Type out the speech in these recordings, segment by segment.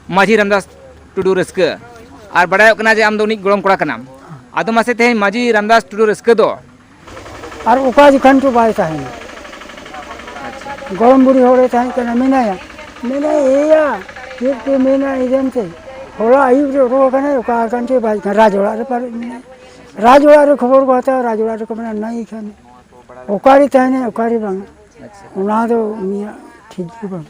माझी रामदास टुडू रस्का और बड़ा जे आम दो गड़म कड़ा कनाम आदो मासे तेज माझी रामदास टुडू रस्का दो और उका जिखान तो बाय ताहेन गरम बुरी होरे ताहेन कना मेनाया मेना एया फिर के मेना इदम से होला आयु रे रो कने उका कांचे बाय राजोड़ा रे पर राजोड़ा रे खबर को आता राजोड़ा रे को मेना नहीं खाने उकारी ताहेन उकारी बांग उना दो मिया ठीक के बांग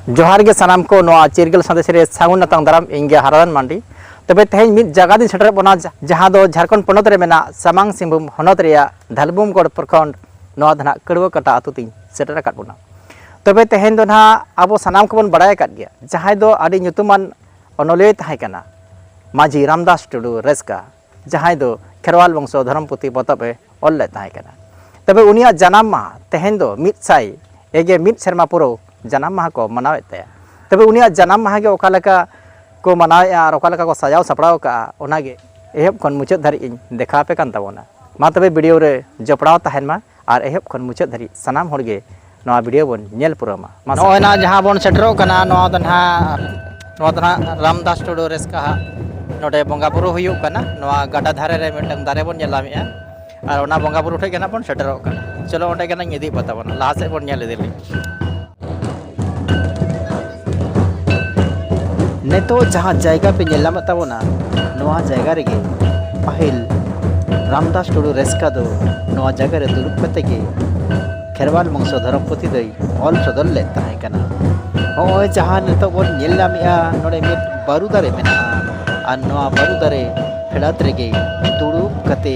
जोहार के सनाम को नोआ चिरगल संदेश रे सागुन नातांग दाराम इंगे हारादान मांडी तबे तेज मिद जगह दिन सेटर बना जहां दो झारखंड पनत रे मेना सामांग सिंहभूम हनत रेया धालबुमगढ़ प्रखंड नोआ धना कड़वा कटा आतु तीन सेटर काट बना तबे तेहेन दो ना आबो सनाम को बन बड़ाय काट गया जहां दो आदि nyutuman ओनोले ताहे कना माझी रामदास टुडू रस्का जहां दो खेरवाल वंशो धर्मपुति बतबे ओल्ले ताहे कना तबे उनिया जनाम मा तेहेन दो मिद साई एगे मिद शर्मा पुरो जनाम माह को मनावे तया तबे उनिया जनाम माह गे ओकालका को मनावे और ओकालका को सजाव सपड़ाव का ओनागे एहब खन मुचाद धरि इन देखा पे कान ताबोना मा तबे वीडियो रे जपड़ाव ताहेन मा और एहब खन मुचाद धरि सनाम होड़गे नोआ वीडियो बन नेल पुरामा नोना जहां बन सेटरो कना नोआ दना रामदास टुडू रस्का नोडे बंगा बुरु हुयु कना नोआ गाडा धारे रे मिटंग दारे बन नेलामिया और ओना बंगा बुरु ठे कना बन सेटरो कना चलो ओंडे कना इदी बताबोना लाहा से बन नेल इदिली नेतो जहाँ जायगा पे नेलाम ताबोना नोआ जायगा रे पाहिल रामदास टुडू रस्का दो नोआ जायगा रे दुरुप कते के खेरवाल वंशो धर्मपुति दई ऑल सदल ले ताहे कना ओय जहाँ नेतो बोन नेलामिया नोडे मिट बारू दारे मेना आ नोआ बारू दारे फेड़ात रे दुरुप कते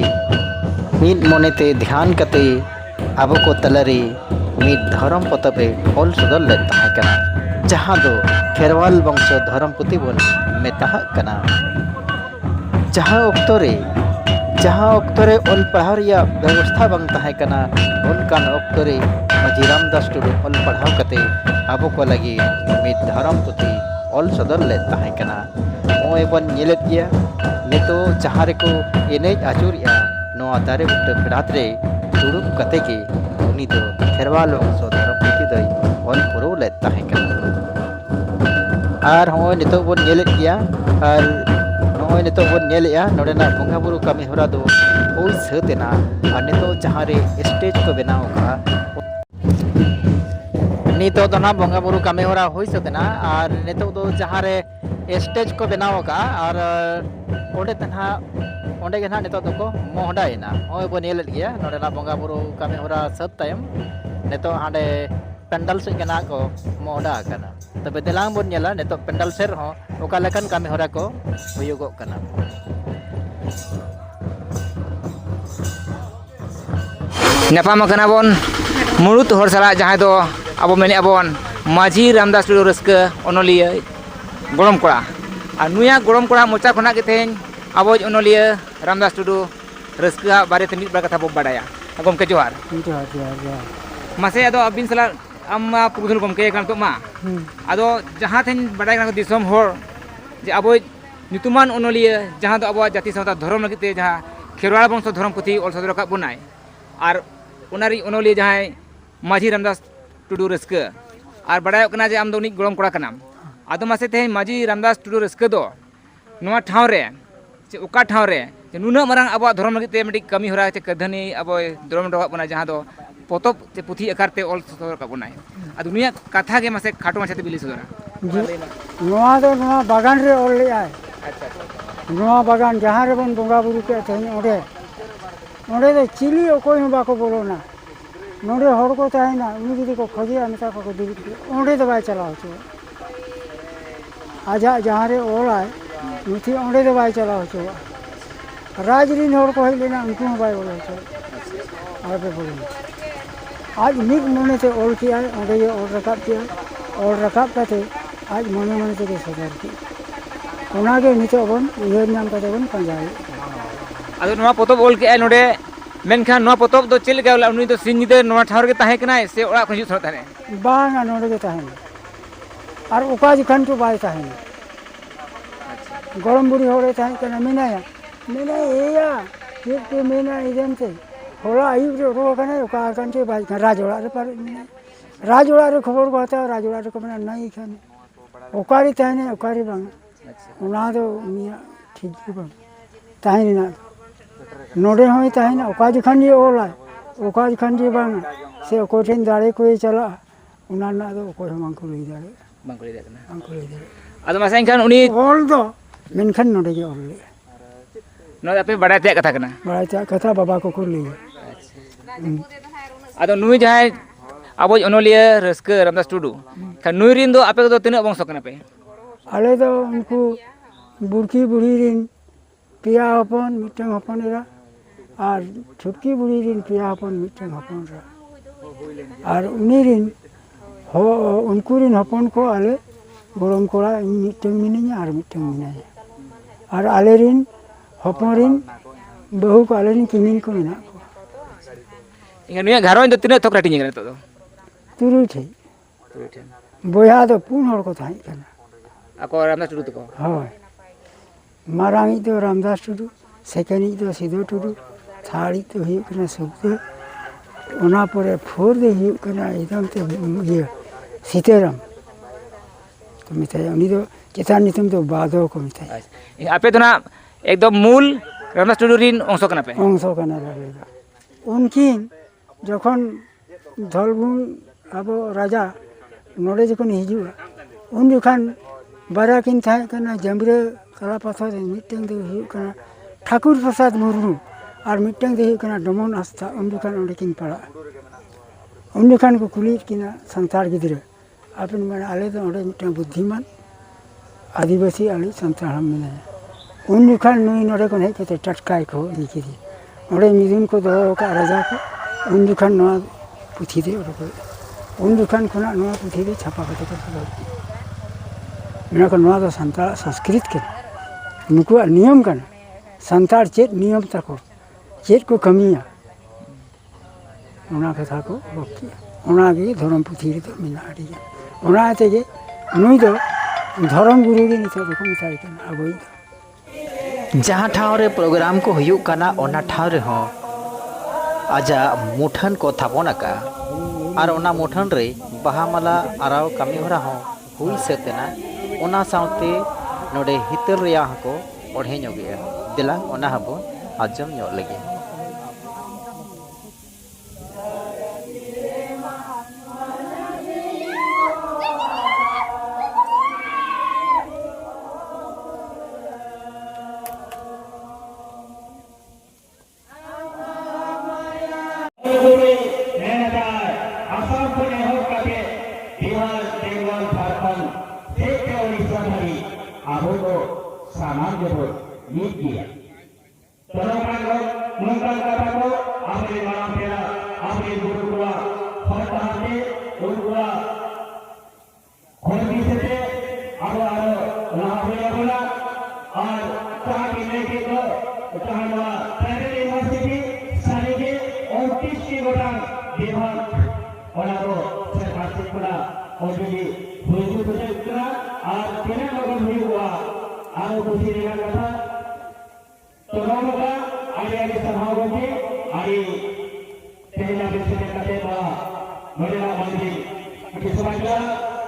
मिट मोनेते ध्यान कते आबो को तलरे मिट धर्म पतबे ऑल सदल ले ताहे कना जहाँ दो खेरवाल वंश धर्मपुति बन मेता कना जहाँ अक्तरे ओल पढ़ाव रिया व्यवस्था बंग ताहे कना उनकान अक्तरे माझी रामदास टुडू ओल पढ़ाव कते आबो को लगी मित धर्मपुति ओल सदर ले ताहे कना ओए बन नेलेत गया नेतो जहाँ रे को एनेज आचुरिया नोआ दारे उठ फेड़ात रे दुरुप कते के उनी दो खेरवाल वंश धर्मपुति दई ओल पुरो ले ताहे कना और हम नितो बन नेलेत गया और नोय नितो बन नेलेया नोडेना बंगा बुरु कमी होरा दो ओई सतेना और नितो जहां रे स्टेज को बनाव का नितो दना बंगा बुरु कमी होरा होई सतेना और नितो दो जहां रे स्टेज को बनाव का और ओडे तना ओंडे के ना नितो दो को मोहडायना ओय बन नेलेत गया नोडेना बंगा बुरु कमी होरा सत तायम नितो हांडे पेंडल से कना को मोहडा कना तबे देलांग बन नेला नितो पेंडल सेर हो ओका लेकन कमी होरा को हुयुगो कना नेपाम कना बोन मुरुत हर सला जहां दो अब मेने अबन माझी रामदास टुडू रस्का ओनोलिया गरम कड़ा और नुया गरम कड़ा मोचा खना के तेन अब ओनोलिया रामदास टुडू रस्का बारे ते मिट बार कथा बो बाडाया गमके जोहार मासे अदो अबिन सला अम्मा पुगुल गमके कान तो मा अदो जहां तेन बाडाय कान दिसम होर जे अब नितुमान ओनोलिया जहां दो अब जाति सावता धर्म लगित ते जहां खेरवाल वंश धर्मपुति ओल सदर का बनाय और उनारी ओनोलिया जहां माझी रामदास टुडू रस्का और बाडाय कना जे आम दो गरम कड़ा कना आदो मासे तेज माझी रामदास टुडू रस्का दो नोआ ठाव रे चे ओका ठाव रे जे नुना मारंग अब धर्म लगित ते मिटी कमी होरा चे कधनी अब धर्म डवा बना जहां दो पोतब चे पुथी आकार ते ओल सदर का बनाय आदो नुया कथा के मासे खाटो मासे ते बिली सदरा नोआ दो नोआ बागान रे ओल ले आय नोआ बागान जहां रे बन बंगा बुरु के तेन ओडे ओडे दे चिली ओकोय हो बाको बोलोना नोडे हर को ताहेना उनी जदी को खोजिया मेता को दुरुप ओडे दो बाय चलाओ छो आजा जहां रे ओल आय मुथी ओडे दो बाय चलाओ छो राजरीन हर को हेलेना उनको बाय बोलो छो आबे बोलो आज मिक मने से ओल की आय ओडे ये ओल रकाब काते आज मने मने से सदर की ओनागे नितो बन उहेर नाम काते बन पंजाई अदो नोआ पोतब ओल के नोडे मेनखान नोआ पोतब दो चेल गावला उनी दो सिन निदे नोआ ठावर के ताहे कनाय से ओड़ा खजु थर ताने बांगा नोडे के ताहे और ओका जिखान तो बाय ताहे गरम बुरी होरे ताहे कना मेनाया मेना एया फिर के मेना इदम से होला आयु रे रो कने ओका कान के बाय राजोड़ा रे पर राजोड़ा रे खबर को आता राजोड़ा रे को मेना नहीं खाने ᱚᱠᱟᱨᱮ ᱛᱟᱦᱮᱱᱟ ᱚᱠᱟᱨᱮ ᱵᱟᱝ ᱚᱱᱟ ᱫᱚ ᱩᱱᱤᱭᱟᱜ ᱴᱷᱤᱠ ᱜᱮ ᱵᱟᱝ ᱛᱟᱦᱮᱸ ᱨᱮᱱᱟᱜ ᱱᱚᱰᱮ ᱦᱚᱸᱭ ᱛᱟᱦᱮᱱᱟ ᱚᱠᱟ ᱡᱚᱠᱷᱚᱱ ᱜᱮ ᱚᱞᱟᱭ ᱚᱠᱟ ᱡᱚᱠᱷᱚᱱ ᱜᱮ ᱵᱟᱝ ᱥᱮ ᱚᱠᱚᱭ ᱴᱷᱮᱱ ᱫᱟᱲᱮ ᱠᱚᱭ ᱪᱟᱞᱟᱜᱼᱟ ᱚᱱᱟ ᱨᱮᱱᱟᱜ ᱫᱚ ᱚᱠᱚᱭ ᱦᱚᱸ ᱵᱟᱝᱠᱚ ᱞᱟᱹᱭ ᱫᱟᱲᱮᱭᱟᱜᱼᱟ ᱵᱟᱝ ᱠᱚ ᱞᱟᱹᱭ ᱫᱟᱲᱮᱭᱟᱜ ᱠᱟᱱᱟ ᱵᱟᱝᱠᱚ ᱞᱟᱹᱭ ᱫᱟᱲᱮᱭᱟᱜᱼᱟ ᱟᱫᱚ ᱢᱟᱥᱮ ᱮᱱᱠᱷᱟᱱ ᱩᱱᱤ ᱚᱞ ᱫᱚ ᱢᱮᱱᱠᱷᱟन ᱱᱚᱰᱮ ᱜᱮ ᱚᱞ ᱞᱮᱜᱼᱟ ᱱᱚᱣᱟ ᱫᱚ ᱟᱯᱮ ᱵᱟᱲᱟᱭ ᱛᱮᱭᱟᱜ ᱠᱟᱛᱷᱟ ᱠᱟᱱᱟ ᱵᱟᱲᱟᱭ ᱛᱮᱭᱟᱜ ᱠᱟᱛᱷᱟ ᱵᱟᱵᱟ ᱠᱚᱠᱚ ᱞᱟᱹᱭᱟ ᱟᱫᱚ ᱱᱩᱭ ᱡᱟᱦᱟᱸᱭ ᱟᱵᱚ ᱚᱱᱚᱞᱤᱭᱟᱹ ᱨᱟᱹᱥᱠᱟᱹ ᱨᱟᱢᱫᱟᱥ ᱴᱩᱰᱩ ᱠᱷᱟᱱ ᱱᱩᱭ ᱨᱤᱱ ᱫᱚ ᱟᱯᱮ ᱠᱚᱫᱚ ᱛᱤᱱᱟᱹᱜ ᱵᱚᱝᱥᱚ ᱠᱟᱱᱟ ᱯᱮ ᱟᱞᱮ ᱫᱚ ᱩᱱᱠᱩ ᱵᱩᱲᱠᱤ ᱵᱩᱲᱦᱤ ᱨᱤᱱ ᱯᱮᱭᱟ ᱦᱚᱯᱚᱱ ᱢᱤᱫᱴᱟᱝ ᱦᱚᱯᱚᱱ ᱮᱨᱟ ᱟᱨ ᱪᱷᱩᱴᱠᱤ ᱵᱩᱲᱦᱤ ᱨᱤᱱ ᱯᱮᱭᱟ ᱦᱚᱯᱚᱱ ᱢᱤᱫᱴᱟᱝ ᱦᱚᱯᱚᱱ ᱮᱨᱟ ᱟᱨ ᱩᱱᱤ ᱨᱤᱱ उनको रिन हपन को आले गोरम कोड़ा इन मिट्टन मिनिया और मिट्टन मिनाया और आले रिन हपन रिन बहु को आले रिन किमिन को मिना को इनका नुया घरों दो तीन थोक रटिंग करते तो तुरु थे बोया तो पुन हर को थाई करना आपको रामदास टुडू तो हाँ मारांगी तो रामदास टुडू सेकेंडी तो सिद्धू टुडू थाड़ी तो ही करना सुखते उना परे फोर दे ही करना एकदम ते ये सीताराम तो मिठाई उन्हीं तो किसान नितम तो बादो को मिठाई आपे तो ना एकदम मूल रामदास टुडू रिन अंशो कना पे अंशो कना लगेगा उनकी जखन धलबुन अब राजा नोड़े जखन हिजुआ उन जखन बारा किन थाय कना जमरे कला पथर मिटंग दो ही कना ठाकुर प्रसाद मुर्मू और मिटंग दो ही कना डमन आस्था उन जखन ओंडे किन पड़ा उन जखन को कुली किना संतार गिदरे अपन मन आले तो ओंडे मिटंग बुद्धिमान आदिवासी आले संतार हम में उन जखन नुई नोड़े को नहीं कहते टटकाई को लिखी थी ओंडे मिदुन को दो का राजा को उन जखन नवा पुथी दे उन जखन खुना नवा पुथी दे छापा कते को मेरा को नवा तो संतार संस्कृत के नुको नियम कना संतार चेत नियम तको चेत को कमिया उना कथा को बकिया उना गे धर्म पुथी रे तो मिना आड़ी उना तेगे नुई दो धर्म गुरु गे नितो को मिताई कना अबई जहाँ ठाव रे प्रोग्राम को हुयुक कना ओना ठाव रे हो आजा मुठन को थापन का और ओना मुठन रे बाहामाला आराव कमी होरा हो हुई सेतना ओना साउते नोडे हितल रिया को ओढ़े ñogेया दिला ओना हबो आजम ñो लगे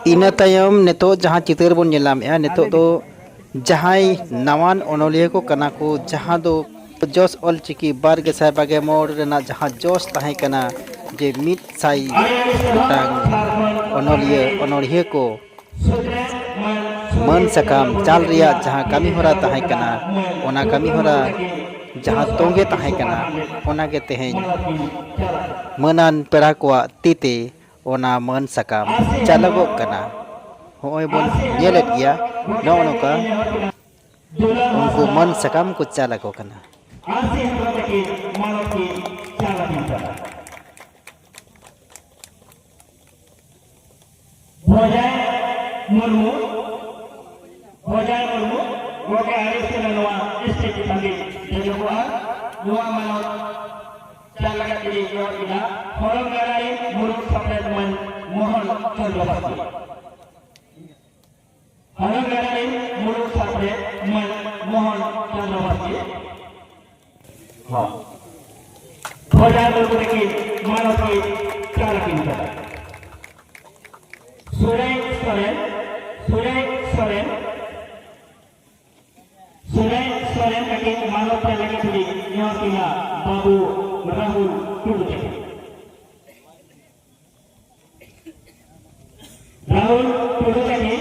इना तायम नेतो जहाँ चितर बन नेलामेया नेतो तो जहाँ नवान ओनोलिया को कना को जहाँ दो जोश ऑल चिकी बार के साय बागे मोड़ रेना जहाँ जोश ताहे कना जे मिट साई टांग ओनोलिया को मन सकाम चाल रिया जहाँ कमी होरा ताहे कना ओना कमी होरा जहाँ तोंगे ताहे कना ओना के तेहें मनान पेड़ा कोआ तीते ओना मन सकाम चालगो कना होय बोन येलेट गया नौका उनको मन सकाम को चालगो कना मुर्मू गोके आरिस के नवा स्टेट पंडित जजुआ नुआ मानो चालगा के यो इना होरंगाराई मुरुक सफेद मन मोहन चंद्रवती होरंगाराई मुरुक सफेद मन मोहन चंद्रवती हां भोजा मुरुक की मानो की चालकिन Suresh Soren Surai Soren kaki manut lagi tuli nyawa kina Babu Rahul Tudu kaki. Rahul Tudu kaki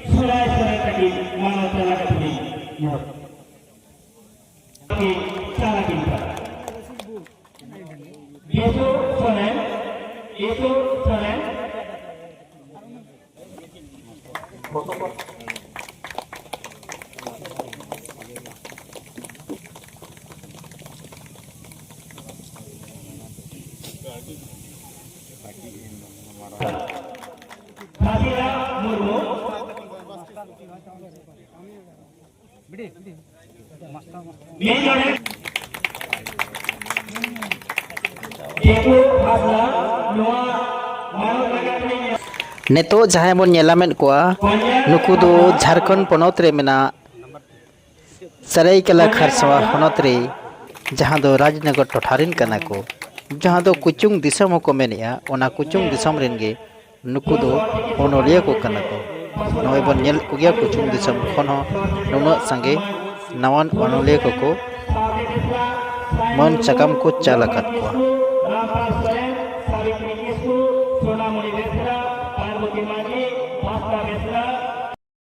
Surai Soren kaki manut lagi tuli nyawa. Kaki salah kita. Itu Soren. Fadila Murmu. Ibu Fadila Noa Manut Lagi नेतो जहां बन नेलामेन कोआ नुकु दो झारखंड पनत रे मेना सरायकेला खरसवा हनत रे जहां दो राजनगर टोठारिन कना को जहां दो कुचुंग दिसम को मेनिया ओना कुचुंग दिसम रेन गे नुकु दो ओनोलिया को कना को नय बन नेल कुगिया कुचुंग दिसम खन हो नुनो संगे नवन ओनोलिया को मन चकम को चालकत को